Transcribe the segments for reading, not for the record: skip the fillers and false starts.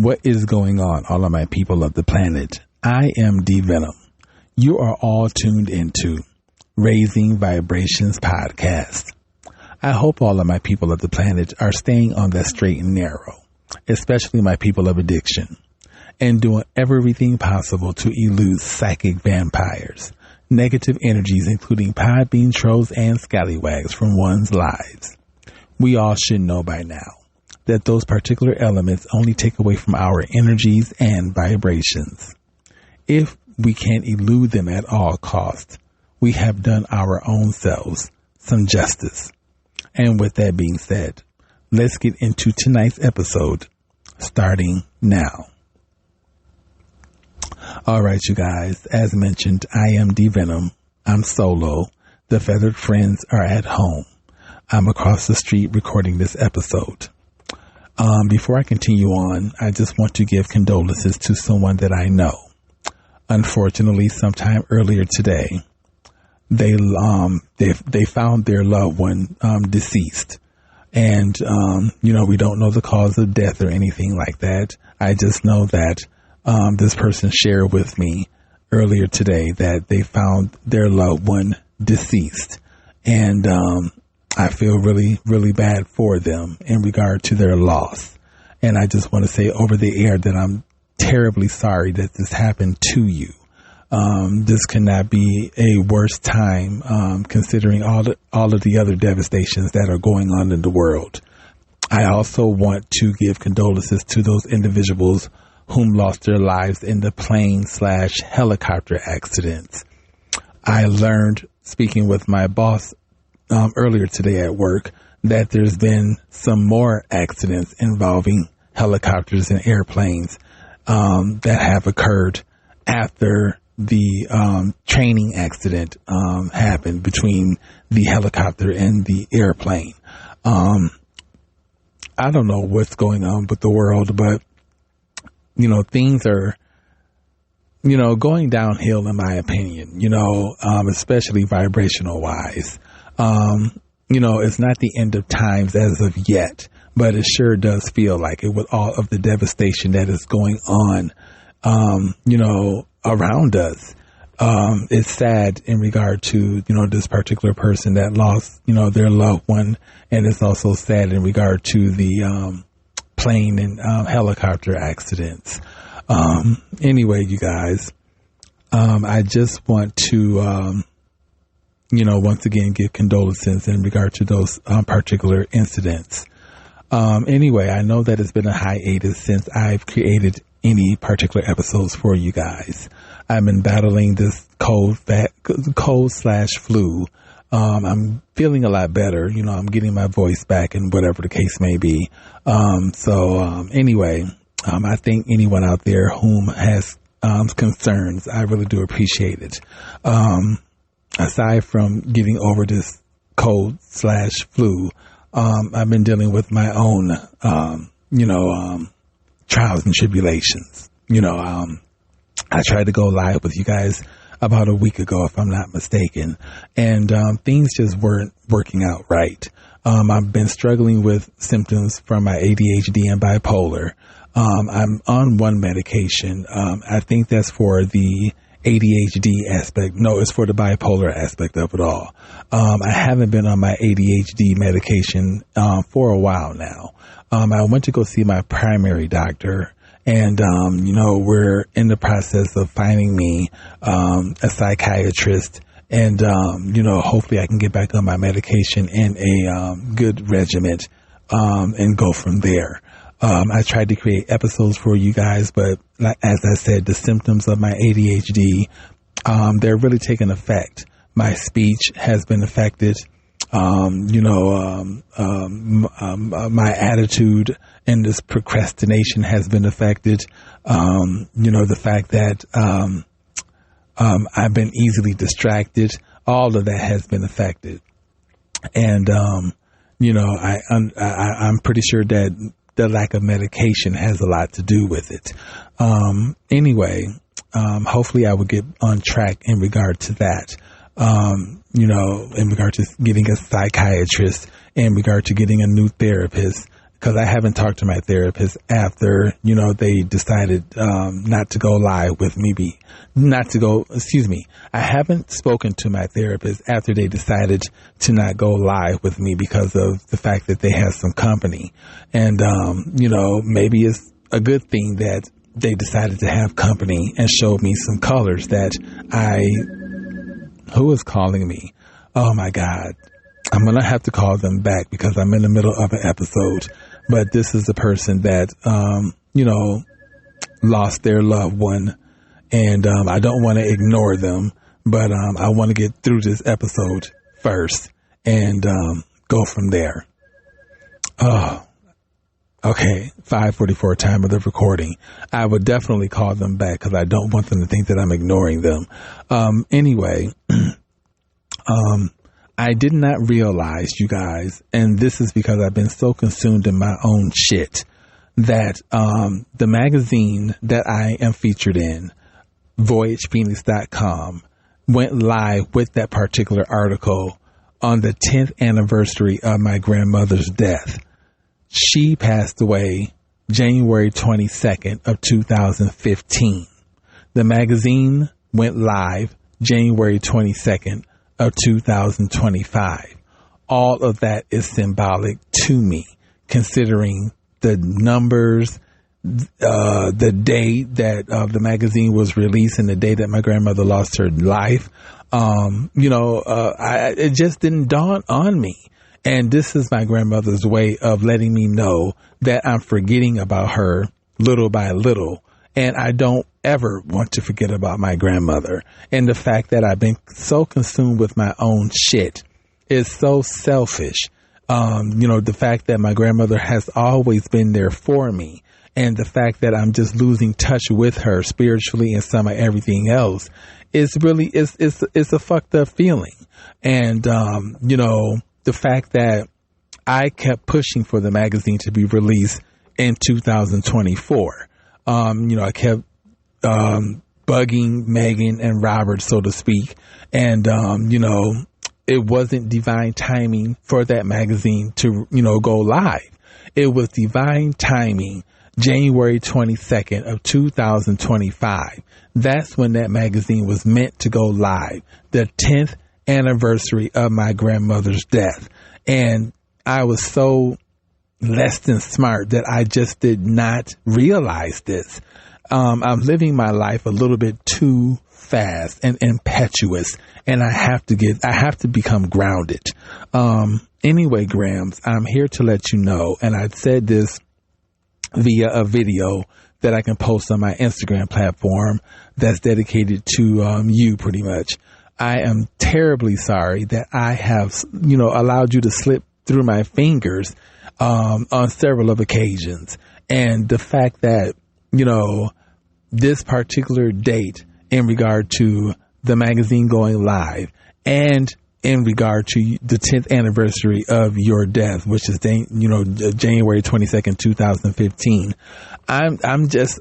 What is going on, all of my people of the planet? I am D Venom. You are all tuned into Raising Vibrations Podcast. I hope all of my people of the planet are staying on that straight and narrow, especially my people of addiction, and doing everything possible to elude psychic vampires, negative energies, including Podbean trolls and scallywags from one's lives. We all should know by now that those particular elements only take away from our energies and vibrations. If we can't elude them at all costs, we have done our own selves some justice. And with that being said, let's get into tonight's episode, starting now. All right, you guys, as mentioned, I am D Venom. I'm solo. The feathered friends are at home. I'm across the street recording this episode. Before I continue on, I just want to give condolences to someone that I know. Unfortunately, sometime earlier today, they found their loved one deceased, and we don't know the cause of death or anything like that. I just know that this person shared with me earlier today that they found their loved one deceased, and I feel really, really bad for them in regard to their loss. And I just want to say over the air that I'm terribly sorry that this happened to you. This cannot be a worse time, considering all of the other devastations that are going on in the world. I also want to give condolences to those individuals whom lost their lives in the plane/helicopter accidents. I learned, speaking with my boss earlier today at work, that there's been some more accidents involving helicopters and airplanes that have occurred after the training accident happened between the helicopter and the airplane. I don't know what's going on with the world, but things are going downhill in my opinion, especially vibrational wise. It's not the end of times as of yet, but it sure does feel like it with all of the devastation that is going on, around us. It's sad in regard to, this particular person that lost, their loved one. And it's also sad in regard to the, plane and, helicopter accidents. Anyway, you guys, I just want to, once again, give condolences in regard to those particular incidents. Anyway, I know that it's been a hiatus since I've created any particular episodes for you guys. I've been battling this cold/flu. I'm feeling a lot better. I'm getting my voice back and whatever the case may be. Anyway, I think anyone out there whom has concerns, I really do appreciate it. Aside from getting over this cold/flu, I've been dealing with my own, trials and tribulations. I tried to go live with you guys about a week ago, if I'm not mistaken, and things just weren't working out right. I've been struggling with symptoms from my ADHD and bipolar. I'm on one medication. I think that's for the ADHD aspect. No, it's for the bipolar aspect of it all. I haven't been on my ADHD medication for a while now. I went to go see my primary doctor, and we're in the process of finding me a psychiatrist, and hopefully I can get back on my medication in a good regimen and go from there. I tried to create episodes for you guys, but as I said, the symptoms of my ADHD, they're really taking effect. My speech has been affected. My attitude and this procrastination has been affected. The fact that, I've been easily distracted. All of that has been affected. And, I'm pretty sure that the lack of medication has a lot to do with it. Anyway, hopefully I will get on track in regard to that. In regard to getting a psychiatrist, in regard to getting a new therapist, because I haven't talked to my therapist after, they decided not to go live with me. I haven't spoken to my therapist after they decided to not go live with me because of the fact that they had some company. And, maybe it's a good thing that they decided to have company and showed me some colors that who is calling me? Oh my God. I'm going to have to call them back because I'm in the middle of an episode. But this is the person that, lost their loved one. And I don't want to ignore them, but I want to get through this episode first and go from there. Oh, okay. 5:44 time of the recording. I would definitely call them back because I don't want them to think that I'm ignoring them. Anyway, I did not realize, you guys, and this is because I've been so consumed in my own shit, that the magazine that I am featured in, VoyagePhoenix.com, went live with that particular article on the 10th anniversary of my grandmother's death. She passed away January 22nd of 2015. The magazine went live January 22nd of 2025. All of that is symbolic to me, considering the numbers, the date that the magazine was released and the day that my grandmother lost her life. It just didn't dawn on me. And this is my grandmother's way of letting me know that I'm forgetting about her little by little. And I don't ever want to forget about my grandmother. And the fact that I've been so consumed with my own shit is so selfish. The fact that my grandmother has always been there for me, and the fact that I'm just losing touch with her spiritually and some of everything else is really, it's a fucked up feeling. And, the fact that I kept pushing for the magazine to be released in 2024. I kept bugging Megan and Robert, so to speak. And, it wasn't divine timing for that magazine to, go live. It was divine timing, January 22nd of 2025. That's when that magazine was meant to go live, the 10th anniversary of my grandmother's death. And I was so less than smart that I just did not realize this. I'm living my life a little bit too fast and impetuous, and I have to become grounded. Anyway, Grams, I'm here to let you know, and I said this via a video that I can post on my Instagram platform that's dedicated to you pretty much. I am terribly sorry that I have, allowed you to slip through my fingers on several of occasions. And the fact that, this particular date in regard to the magazine going live and in regard to the 10th anniversary of your death, which is, January 22nd, 2015. I'm just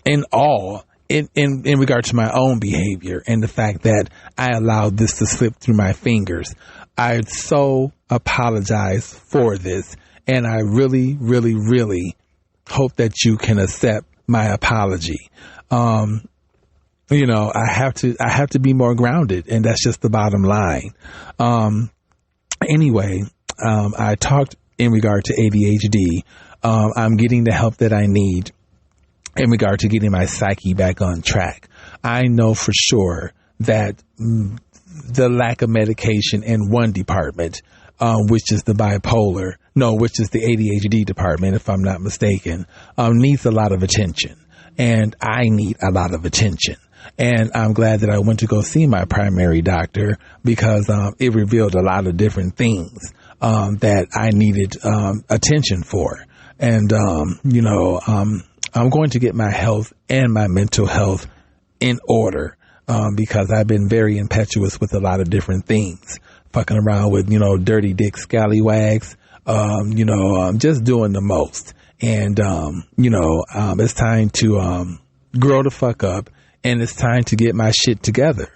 in awe in regard to my own behavior and the fact that I allowed this to slip through my fingers. I so apologize for this, and I really, really, really hope that you can accept my apology. I have to be more grounded, and that's just the bottom line. Anyway, I talked in regard to ADHD. I'm getting the help that I need in regard to getting my psyche back on track. I know for sure that the lack of medication in one department, which is the ADHD department, if I'm not mistaken, needs a lot of attention. And I need a lot of attention. And I'm glad that I went to go see my primary doctor because it revealed a lot of different things that I needed attention for. And, I'm going to get my health and my mental health in order because I've been very impetuous with a lot of different things. Fucking around with, dirty dick scallywags, just doing the most. And, it's time to grow the fuck up, and it's time to get my shit together.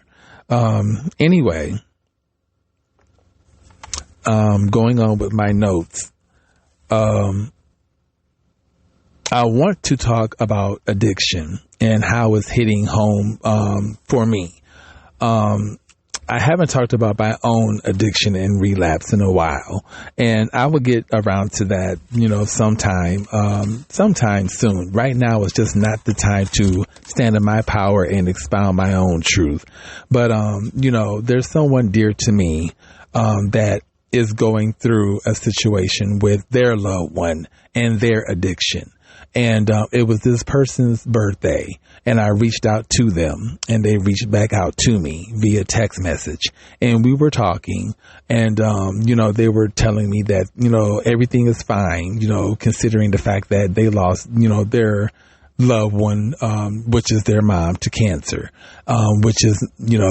Anyway, going on with my notes. I want to talk about addiction and how it's hitting home for me. I haven't talked about my own addiction and relapse in a while, and I will get around to that, sometime soon. Right now is just not the time to stand in my power and expound my own truth. But, there's someone dear to me that is going through a situation with their loved one and their addiction. And it was this person's birthday, and I reached out to them, and they reached back out to me via text message. And we were talking, and, they were telling me that, everything is fine, considering the fact that they lost, their loved one, which is their mom, to cancer, which is,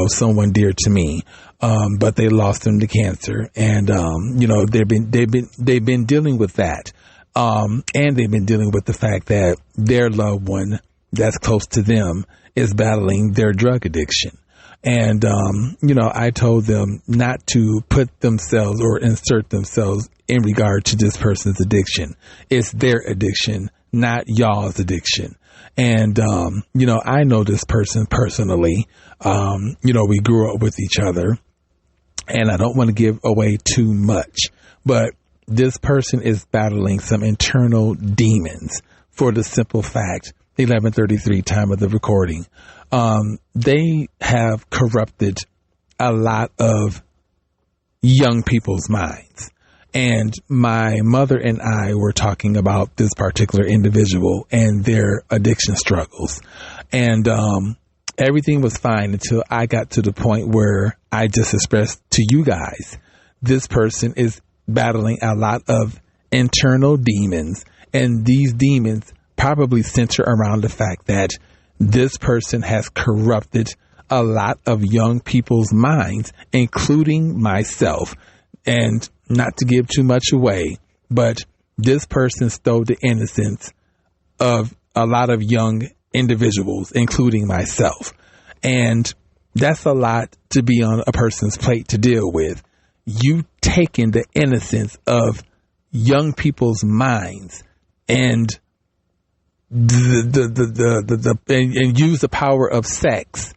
someone dear to me. But they lost them to cancer, and, they've been dealing with that. And they've been dealing with the fact that their loved one that's close to them is battling their drug addiction. And, I told them not to put themselves or insert themselves in regard to this person's addiction. It's their addiction, not y'all's addiction. And, I know this person personally. We grew up with each other, and I don't want to give away too much, but this person is battling some internal demons for the simple fact, 11:33 time of the recording. They have corrupted a lot of young people's minds. And my mother and I were talking about this particular individual and their addiction struggles. And everything was fine until I got to the point where I just expressed to you guys, this person is battling a lot of internal demons, and these demons probably center around the fact that this person has corrupted a lot of young people's minds, including myself. And not to give too much away, but this person stole the innocence of a lot of young individuals, including myself. And that's a lot to be on a person's plate to deal with. You taking the innocence of young people's minds and and use the power of sex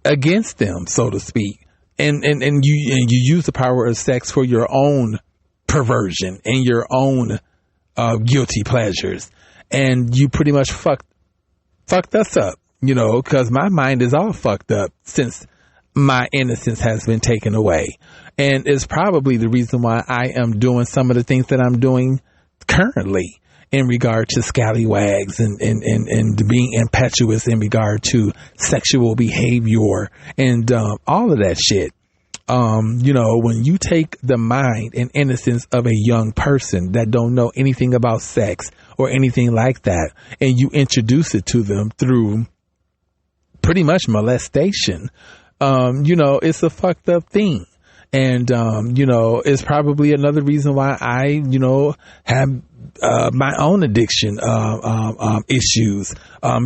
against them, so to speak. And you use the power of sex for your own perversion and your own guilty pleasures. And you pretty much fucked us up, because my mind is all fucked up since my innocence has been taken away. And it's probably the reason why I am doing some of the things that I'm doing currently in regard to scallywags and being impetuous in regard to sexual behavior and all of that shit. When you take the mind and innocence of a young person that don't know anything about sex or anything like that, and you introduce it to them through pretty much molestation, it's a fucked up thing. And, it's probably another reason why I, have my own addiction issues,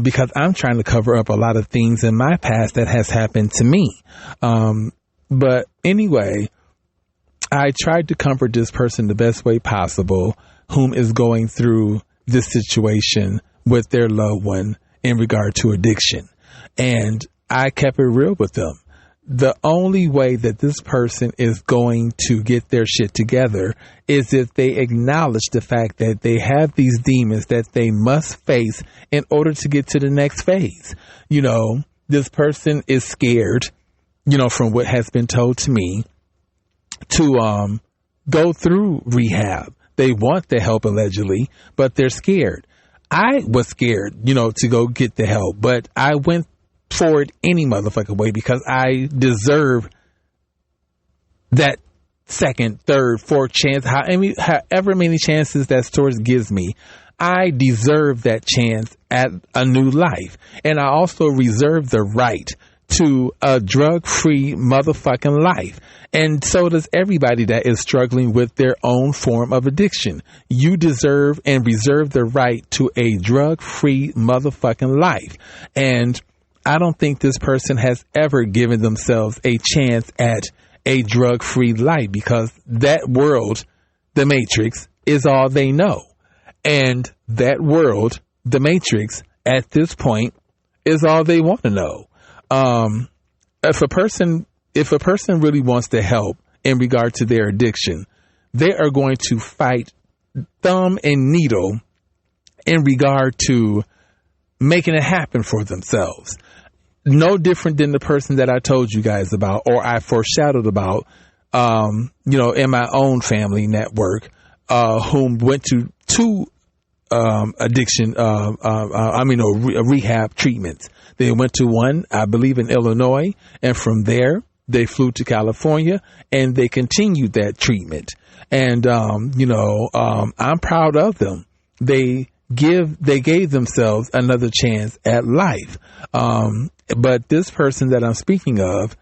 because I'm trying to cover up a lot of things in my past that has happened to me. But anyway, I tried to comfort this person the best way possible, whom is going through this situation with their loved one in regard to addiction. And I kept it real with them. The only way that this person is going to get their shit together is if they acknowledge the fact that they have these demons that they must face in order to get to the next phase. This person is scared, from what has been told to me, to go through rehab. They want the help allegedly, but they're scared. I was scared, to go get the help, but I went forward any motherfucking way because I deserve that second, third, fourth chance, however many chances that source gives me. I deserve that chance at a new life. And I also reserve the right to a drug-free motherfucking life. And so does everybody that is struggling with their own form of addiction. You deserve and reserve the right to a drug-free motherfucking life. And I don't think this person has ever given themselves a chance at a drug-free life, because that world, the Matrix, is all they know. And that world, the Matrix, at this point, is all they want to know. If a person really wants to help in regard to their addiction, they are going to fight thumb and needle in regard to making it happen for themselves. No different than the person that I told you guys about, or I foreshadowed about, in my own family network, whom went to two addiction, rehab treatments. They went to one, I believe, in Illinois, and from there they flew to California and they continued that treatment. And I'm proud of them. They gave themselves another chance at life. But this person that I'm speaking of,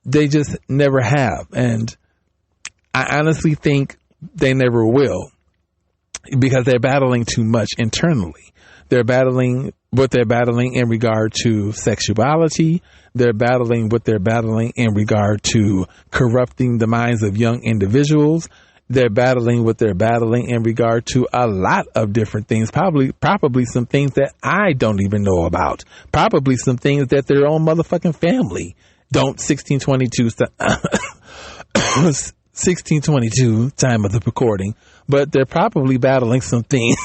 they just never have. And I honestly think they never will, because they're battling too much internally. They're battling what they're battling in regard to sexuality. They're battling what they're battling in regard to corrupting the minds of young individuals. They're battling what they're battling in regard to a lot of different things, probably some things that I don't even know about, probably some things that their own motherfucking family don't. 1622 time of the recording, but they're probably battling some things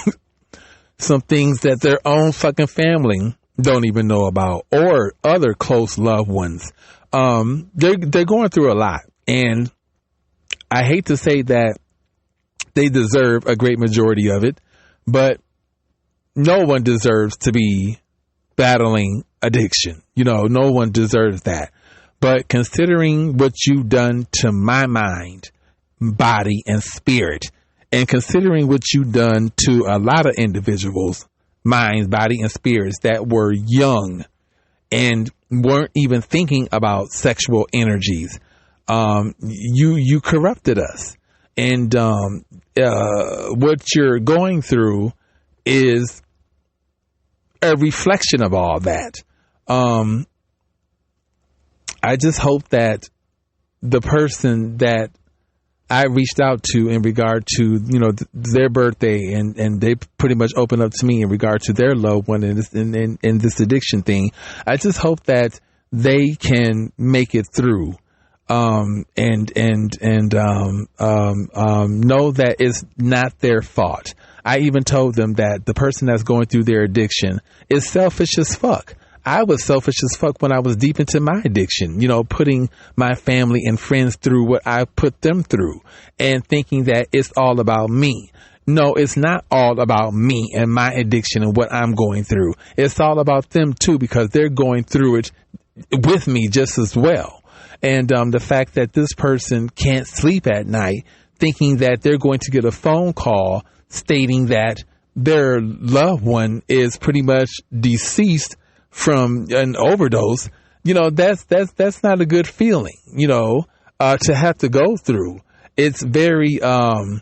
that their own fucking family don't even know about, or other close loved ones. They're going through a lot, and I hate to say that they deserve a great majority of it, but no one deserves to be battling addiction. No one deserves that. But considering what you've done to my mind, body, and spirit, and considering what you've done to a lot of individuals' minds, body, and spirits that were young and weren't even thinking about sexual energies, you corrupted us. And what you're going through is a reflection of all that. I just hope that the person that I reached out to in regard to, their birthday, and they pretty much opened up to me in regard to their loved one in this addiction thing, I just hope that they can make it through, know that it's not their fault. I even told them that the person that's going through their addiction is selfish as fuck. I was selfish as fuck when I was deep into my addiction, putting my family and friends through what I put them through and thinking that it's all about me. No, it's not all about me and my addiction and what I'm going through. It's all about them too, because they're going through it with me just as well. And the fact that this person can't sleep at night thinking that they're going to get a phone call stating that their loved one is pretty much deceased from an overdose, that's not a good feeling, to have to go through. It's very, what's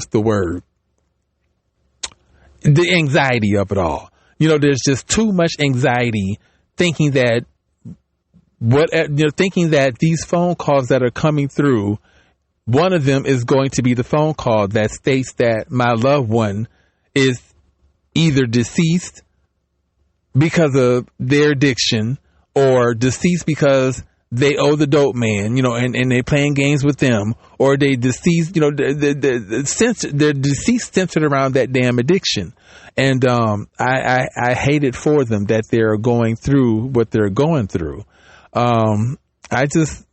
the word? The anxiety of it all. There's just too much anxiety thinking that thinking that these phone calls that are coming through, one of them is going to be the phone call that states that my loved one is either deceased because of their addiction, or deceased because they owe the dope man, and they're playing games with them, or they deceased, they're deceased centered around that damn addiction. And I hate it for them that they're going through what they're going through. At this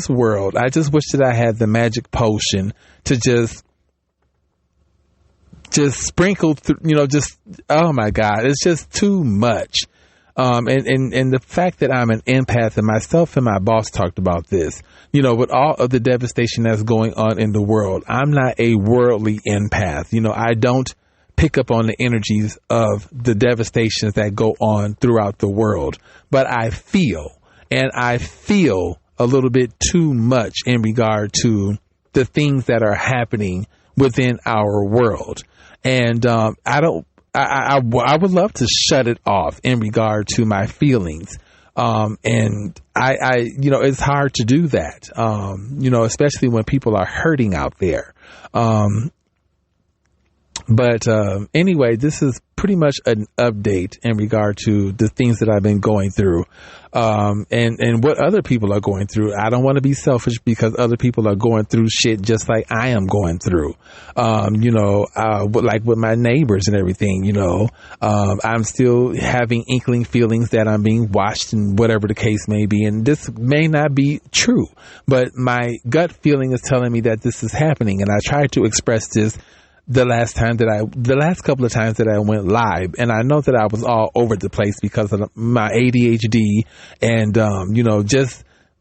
world, I just wish that I had the magic potion to just sprinkle through, oh my God, it's just too much. And the fact that I'm an empath, and myself and my boss talked about this, with all of the devastation that's going on in the world, I'm not a worldly empath. I don't pick up on the energies of the devastations that go on throughout the world, but I feel a little bit too much in regard to the things that are happening within our world. And I would love to shut it off in regard to my feelings. And it's hard to do that, especially when people are hurting out there. But anyway, this is pretty much an update in regard to the things that I've been going through, and what other people are going through. I don't want to be selfish because other people are going through shit just like I am going through, like with my neighbors and everything, I'm still having inkling feelings that I'm being watched and whatever the case may be. And this may not be true, but my gut feeling is telling me that this is happening. And I tried to express this the last couple of times that I went live, and I know that I was all over the place because of my ADHD and,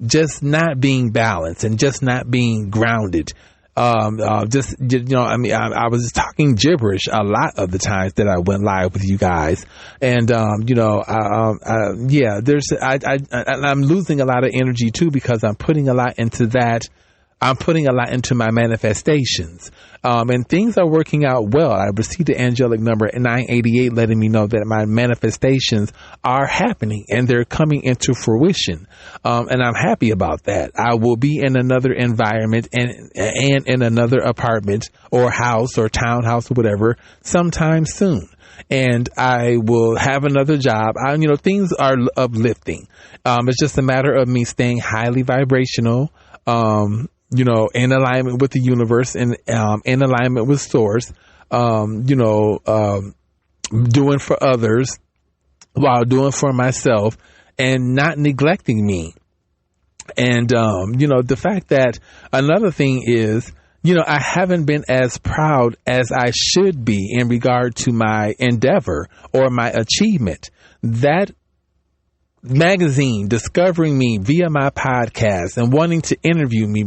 just not being balanced and just not being grounded. I was just talking gibberish a lot of the times that I went live with you guys. And, I'm losing a lot of energy too, because I'm putting a lot into that. I'm putting a lot into my manifestations. And things are working out well. I received the angelic number 988 letting me know that my manifestations are happening and they're coming into fruition. And I'm happy about that. I will be in another environment and in another apartment or house or townhouse or whatever sometime soon. And I will have another job. Things are uplifting. It's just a matter of me staying highly vibrational, in alignment with the universe and in alignment with source, doing for others while doing for myself and not neglecting me. And, the fact that another thing is, I haven't been as proud as I should be in regard to my endeavor or my achievement. That magazine discovering me via my podcast and wanting to interview me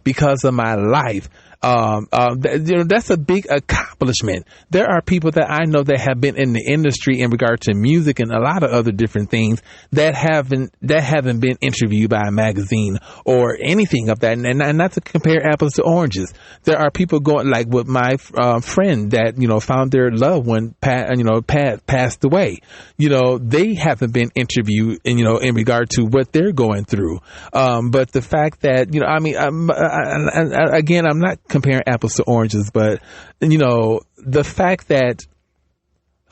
because of my life. That's a big accomplishment. There are people that I know that have been in the industry in regard to music and a lot of other different things that haven't been interviewed by a magazine or anything of that. And not to compare apples to oranges. There are people going like with my friend that, found their loved one, passed away. They haven't been interviewed in regard to what they're going through. But the fact that, again, I'm not comparing apples to oranges, but the fact that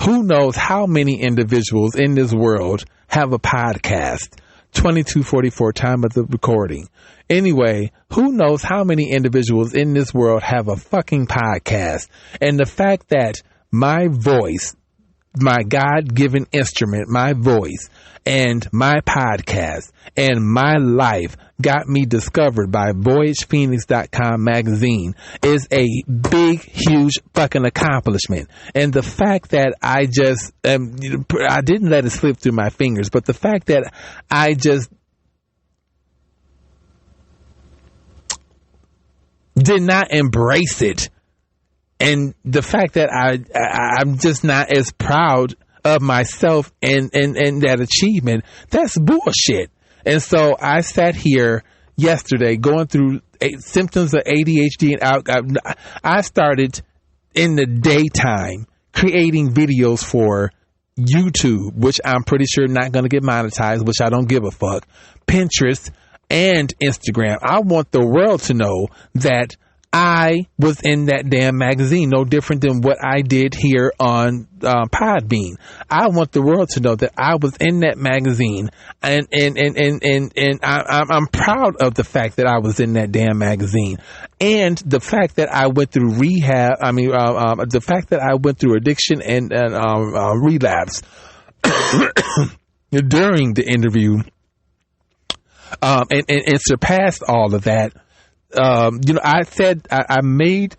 who knows how many individuals in this world have a podcast. 22:44 time of the recording. Anyway, who knows how many individuals in this world have a fucking podcast. And the fact that my voice, my God-given instrument, my voice and my podcast and my life got me discovered by VoyagePhoenix.com magazine is a big, huge fucking accomplishment. And the fact that I just, I didn't let it slip through my fingers, but the fact that I just did not embrace it, and the fact that I'm just not as proud of myself and that achievement, that's bullshit. And so I sat here yesterday going through symptoms of ADHD, and I started in the daytime creating videos for YouTube, which I'm pretty sure not going to get monetized, which I don't give a fuck, Pinterest and Instagram. I want the world to know that I was in that damn magazine, no different than what I did here on Podbean. I want the world to know that I was in that magazine, and I'm proud of the fact that I was in that damn magazine, and the fact that I went through rehab. The fact that I went through addiction and relapse during the interview, and surpassed all of that. I said, I made,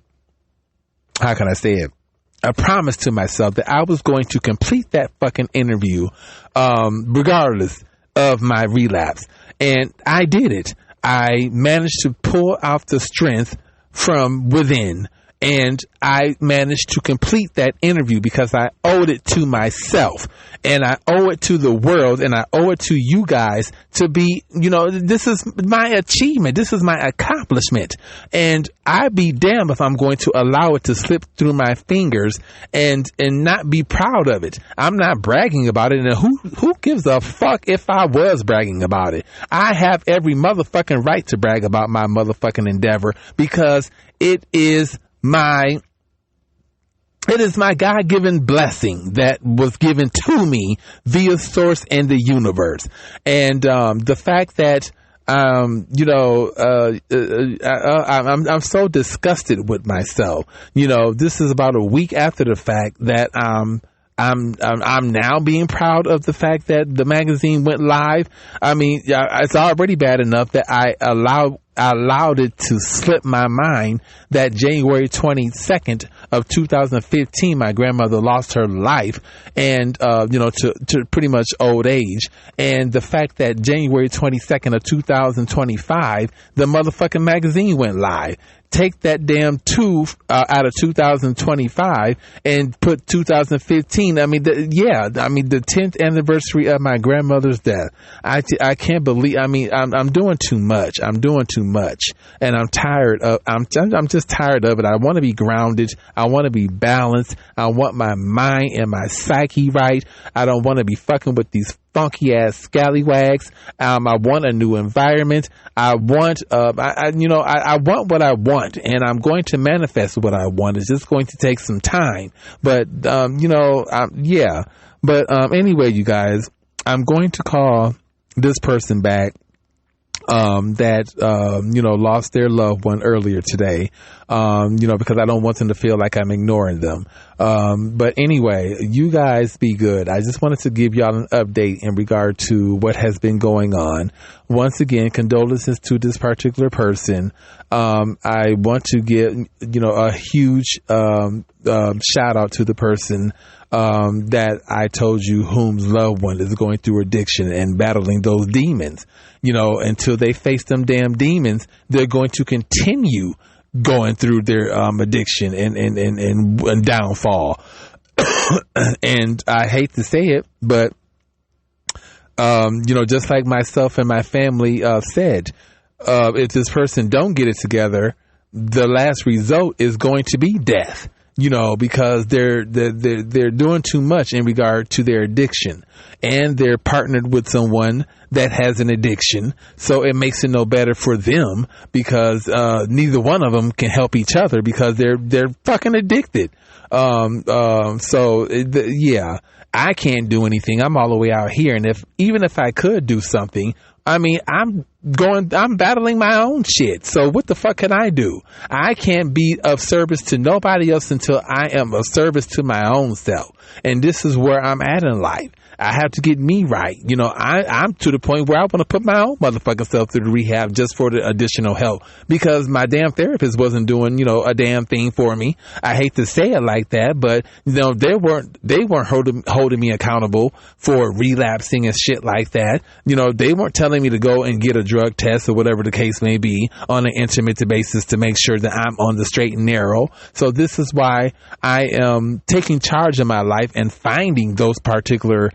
how can I say it? A promise to myself that I was going to complete that fucking interview, regardless of my relapse. And I did it. I managed to pull out the strength from within And I managed to complete that interview because I owed it to myself, and I owe it to the world, and I owe it to you guys to be, this is my achievement. This is my accomplishment. And I'd be damned if I'm going to allow it to slip through my fingers and not be proud of it. I'm not bragging about it. And who gives a fuck if I was bragging about it? I have every motherfucking right to brag about my motherfucking endeavor because it is my God-given blessing that was given to me via source and the universe. And the fact that I'm so disgusted with myself. This is about a week after the fact that I'm now being proud of the fact that the magazine went live. I mean, it's already bad enough that I allowed it to slip my mind that January 22nd of 2015, my grandmother lost her life and, to pretty much old age. And the fact that January 22nd of 2025, the motherfucking magazine went live. Take that damn 2 out of 2025 and put 2015. I mean, the 10th anniversary of my grandmother's death. I can't believe. I mean, I'm doing too much. I'm doing too much, and I'm tired of. I'm just tired of it. I want to be grounded. I want to be balanced. I want my mind and my psyche right. I don't want to be fucking with these funky ass scallywags. I want a new environment. I want, I want what I want, and I'm going to manifest what I want. It's just going to take some time, but, yeah. But, anyway, you guys, I'm going to call this person back, that lost their loved one earlier today, because I don't want them to feel like I'm ignoring them. But anyway, you guys be good. I just wanted to give y'all an update in regard to what has been going on. Once again, condolences to this particular person. I want to give, a huge, shout out to the person that I told you whom's loved one is going through addiction and battling those demons. Until they face them damn demons, they're going to continue going through their addiction and downfall. And I hate to say it, but just like myself and my family said, if this person don't get it together, the last result is going to be death. Because they're doing too much in regard to their addiction, and they're partnered with someone that has an addiction. So it makes it no better for them because, neither one of them can help each other because they're fucking addicted. Yeah, I can't do anything. I'm all the way out here. And even if I could do something, I mean, I'm battling my own shit. So what the fuck can I do? I can't be of service to nobody else until I am of service to my own self. And this is where I'm at in life. I have to get me right. I'm to the point where I want to put my own motherfucking self through the rehab just for the additional help because my damn therapist wasn't doing, a damn thing for me. I hate to say it like that, but they weren't holding me accountable for relapsing and shit like that. They weren't telling me to go and get a drug test or whatever the case may be on an intermittent basis to make sure that I'm on the straight and narrow. So this is why I am taking charge of my life and finding those particular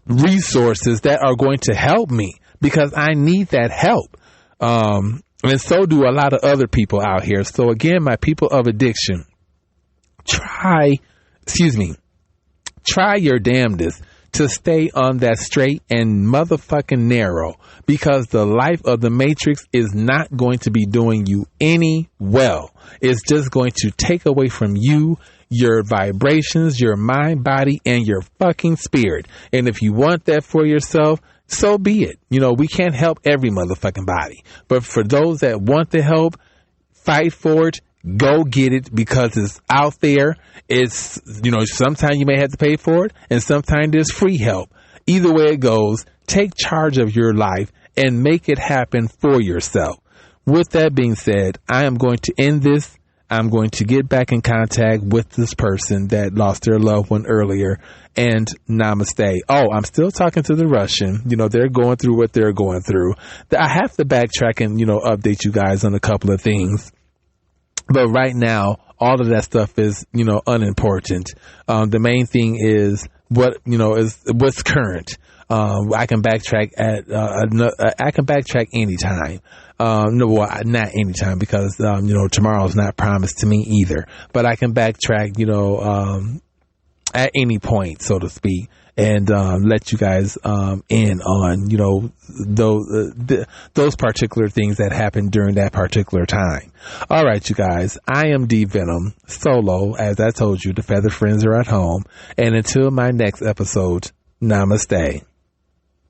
resources that are going to help me because I need that help. And so do a lot of other people out here. So again, my people of addiction, try your damnedest to stay on that straight and motherfucking narrow because the life of the Matrix is not going to be doing you any well. It's just going to take away from you your vibrations, your mind, body, and your fucking spirit. And if you want that for yourself, so be it. We can't help every motherfucking body. But for those that want the help, fight for it. Go get it because it's out there. It's, sometimes you may have to pay for it and sometimes there's free help. Either way it goes, take charge of your life and make it happen for yourself. With that being said, I am going to end this. I'm going to get back in contact with this person that lost their loved one earlier, and namaste. Oh, I'm still talking to the Russian. They're going through what they're going through. I have to backtrack and, update you guys on a couple of things. But right now, all of that stuff is, unimportant. The main thing is what's current. I can backtrack I can backtrack anytime. Not anytime because, tomorrow's not promised to me either, but I can backtrack, at any point, so to speak, and let you guys in on those particular things that happened during that particular time. All right, you guys, I am D Venom solo. As I told you, the Feathered Friends are at home, and until my next episode, namaste.